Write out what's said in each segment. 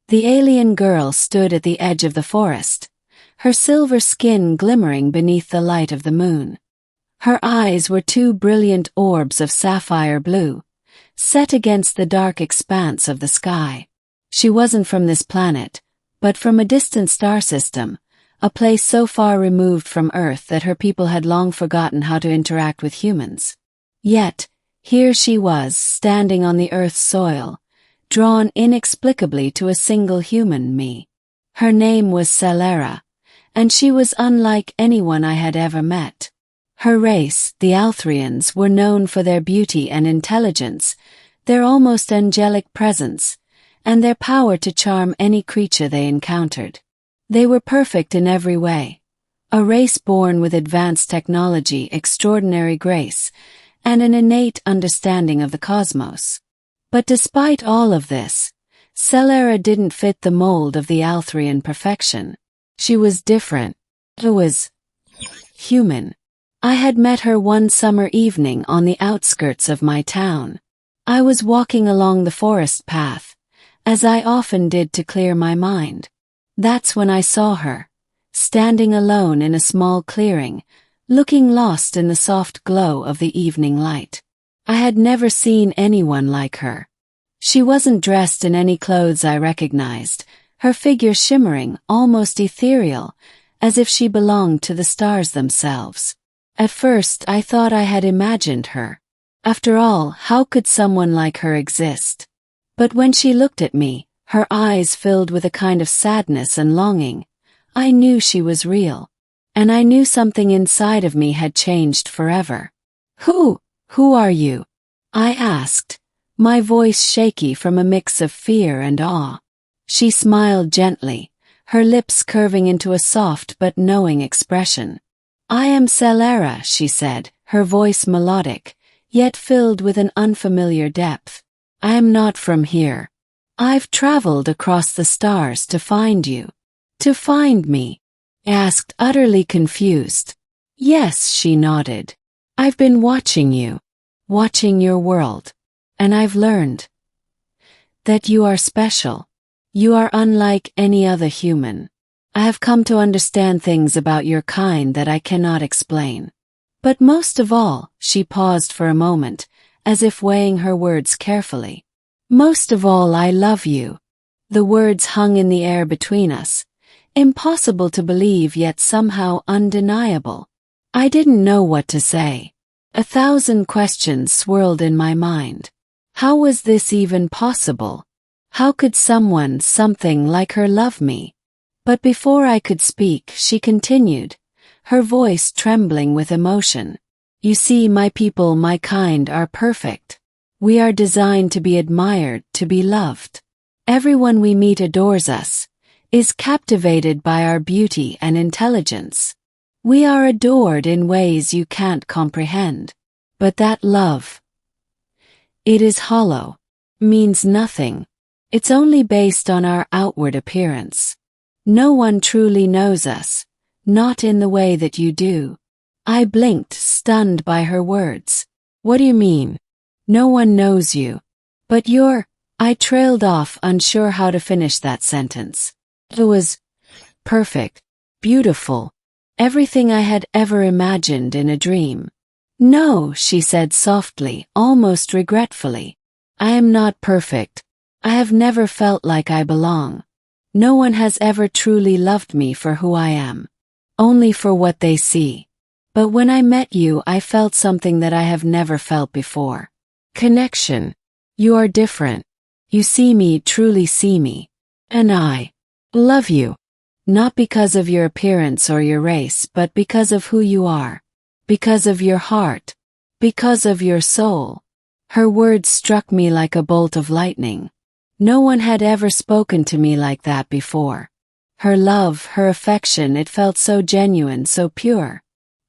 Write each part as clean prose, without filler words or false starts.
The alien girl stood at the edge of the forest, her silver skin glimmering beneath the light of the moon. Her eyes were two brilliant orbs of sapphire blue, set against the dark expanse of the sky. She wasn't from this planet, but from a distant star system, a place so far removed from Earth that her people had long forgotten how to interact with humans. Yet, here she was, standing on the Earth's soil, drawn inexplicably to a single human, me. Her name was Selara, and she was unlike anyone I had ever met. Her race, the Althrians, were known for their beauty and intelligence, their almost angelic presence, and their power to charm any creature they encountered. They were perfect in every way, a race born with advanced technology, extraordinary grace, and an innate understanding of the cosmos. But despite all of this, Selara didn't fit the mold of the Althrian perfection. She was different. She was human. I had met her one summer evening on the outskirts of my town. I was walking along the forest path, as I often did to clear my mind. That's when I saw her, standing alone in a small clearing, looking lost in the soft glow of the evening light. I had never seen anyone like her. She wasn't dressed in any clothes I recognized, her figure shimmering, almost ethereal, as if she belonged to the stars themselves. At first I thought I had imagined her. After all, how could someone like her exist? But when she looked at me, her eyes filled with a kind of sadness and longing, I knew she was real. And I knew something inside of me had changed forever. Who are you? I asked, my voice shaky from a mix of fear and awe. She smiled gently, her lips curving into a soft but knowing expression. I am Selara, she said, her voice melodic, yet filled with an unfamiliar depth. I am not from here. I've traveled across the stars to find you. To find me? I asked, utterly confused. Yes, she nodded. I've been watching you, watching your world, and I've learned that you are special. You are unlike any other human. I have come to understand things about your kind that I cannot explain. But most of all, she paused for a moment, as if weighing her words carefully. Most of all, I love you. The words hung in the air between us, impossible to believe yet somehow undeniable. I didn't know what to say. 1,000 questions swirled in my mind. How was this even possible? How could something like her love me? But before I could speak, she continued, her voice trembling with emotion. You see, my people, my kind, are perfect. We are designed to be admired, to be loved. Everyone we meet adores us, is captivated by our beauty and intelligence. We are adored in ways you can't comprehend. But that love, it is hollow, means nothing. It's only based on our outward appearance. No one truly knows us, not in the way that you do. I blinked, stunned by her words. What do you mean? No one knows you. But I trailed off, unsure how to finish that sentence. It was perfect, beautiful, everything I had ever imagined in a dream. No, she said softly, almost regretfully. I am not perfect. I have never felt like I belong. No one has ever truly loved me for who I am. Only for what they see. But when I met you, I felt something that I have never felt before. Connection. You are different. You see me, truly see me. And I love you. Not because of your appearance or your race, but because of who you are. Because of your heart. Because of your soul. Her words struck me like a bolt of lightning. No one had ever spoken to me like that before. Her love, her affection, it felt so genuine, so pure.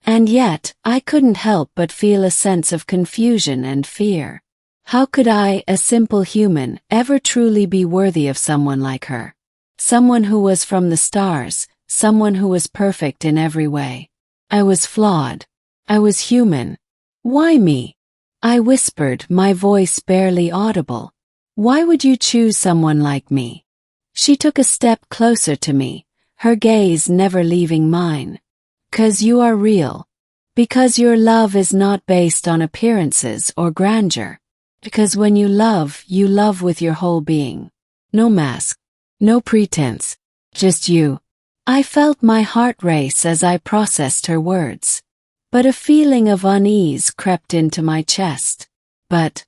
And yet, I couldn't help but feel a sense of confusion and fear. How could I, a simple human, ever truly be worthy of someone like her? Someone who was from the stars, someone who was perfect in every way. I was flawed. I was human. Why me? I whispered, my voice barely audible. Why would you choose someone like me? She took a step closer to me, her gaze never leaving mine. "'Cause you are real. Because your love is not based on appearances or grandeur. Because when you love with your whole being. No mask. No pretense. Just you." I felt my heart race as I processed her words. But a feeling of unease crept into my chest. "But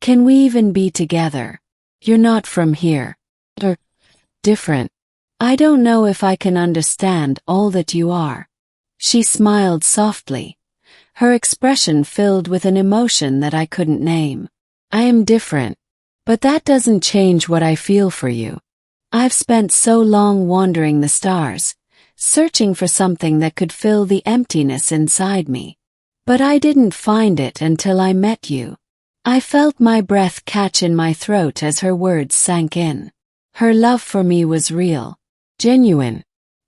can we even be together? You're not from here. Or different. I don't know if I can understand all that you are." She smiled softly, her expression filled with an emotion that I couldn't name. "I am different, but that doesn't change what I feel for you. I've spent so long wandering the stars, searching for something that could fill the emptiness inside me. But I didn't find it until I met you." I felt my breath catch in my throat as her words sank in. Her love for me was real, genuine.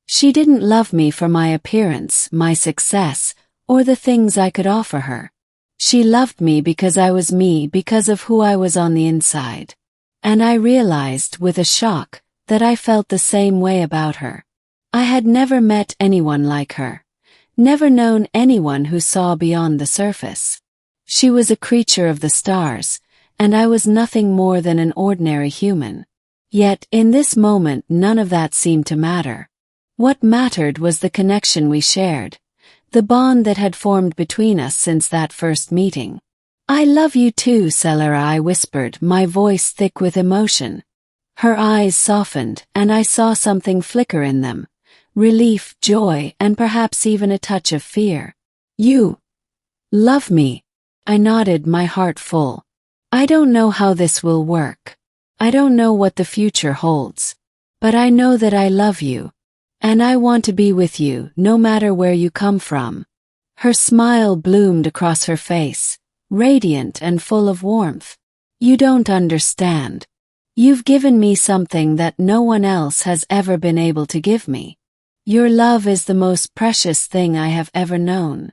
She didn't love me for my appearance, my success, or the things I could offer her. She loved me because I was me, because of who I was on the inside. And I realized, with a shock, that I felt the same way about her. I had never met anyone like her, never known anyone who saw beyond the surface. She was a creature of the stars, and I was nothing more than an ordinary human. Yet, in this moment, none of that seemed to matter. What mattered was the connection we shared, the bond that had formed between us since that first meeting. "I love you too, Selara," I whispered, my voice thick with emotion. Her eyes softened, and I saw something flicker in them. Relief, joy, and perhaps even a touch of fear. "You love me?" I nodded, my heart full. "I don't know how this will work. I don't know what the future holds. But I know that I love you. And I want to be with you, no matter where you come from." Her smile bloomed across her face, radiant and full of warmth. "You don't understand. You've given me something that no one else has ever been able to give me. Your love is the most precious thing I have ever known."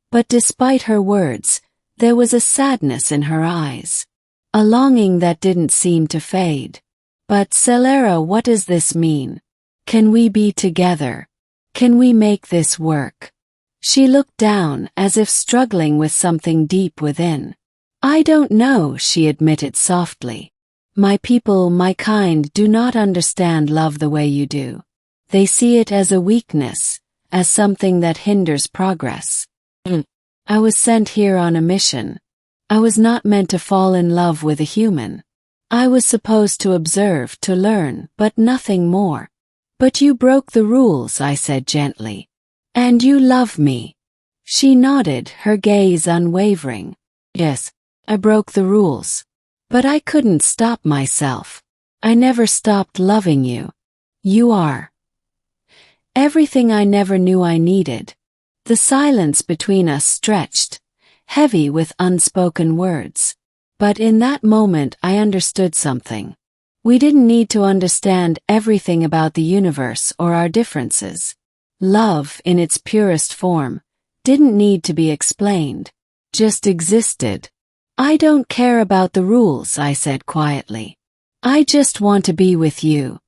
But despite her words, there was a sadness in her eyes, a longing that didn't seem to fade. "But Selara, what does this mean? Can we be together? Can we make this work?" She looked down, as if struggling with something deep within. "I don't know," she admitted softly. "My people, my kind, do not understand love the way you do. They see it as a weakness, as something that hinders progress. I was sent here on a mission. I was not meant to fall in love with a human. I was supposed to observe, to learn, but nothing more." "But you broke the rules," I said gently. "And you love me." She nodded, her gaze unwavering. "Yes, I broke the rules. But I couldn't stop myself. I never stopped loving you. You are everything I never knew I needed." The silence between us stretched, heavy with unspoken words. But in that moment I understood something. We didn't need to understand everything about the universe or our differences. Love, in its purest form, didn't need to be explained, just existed. "I don't care about the rules," I said quietly. "I just want to be with you."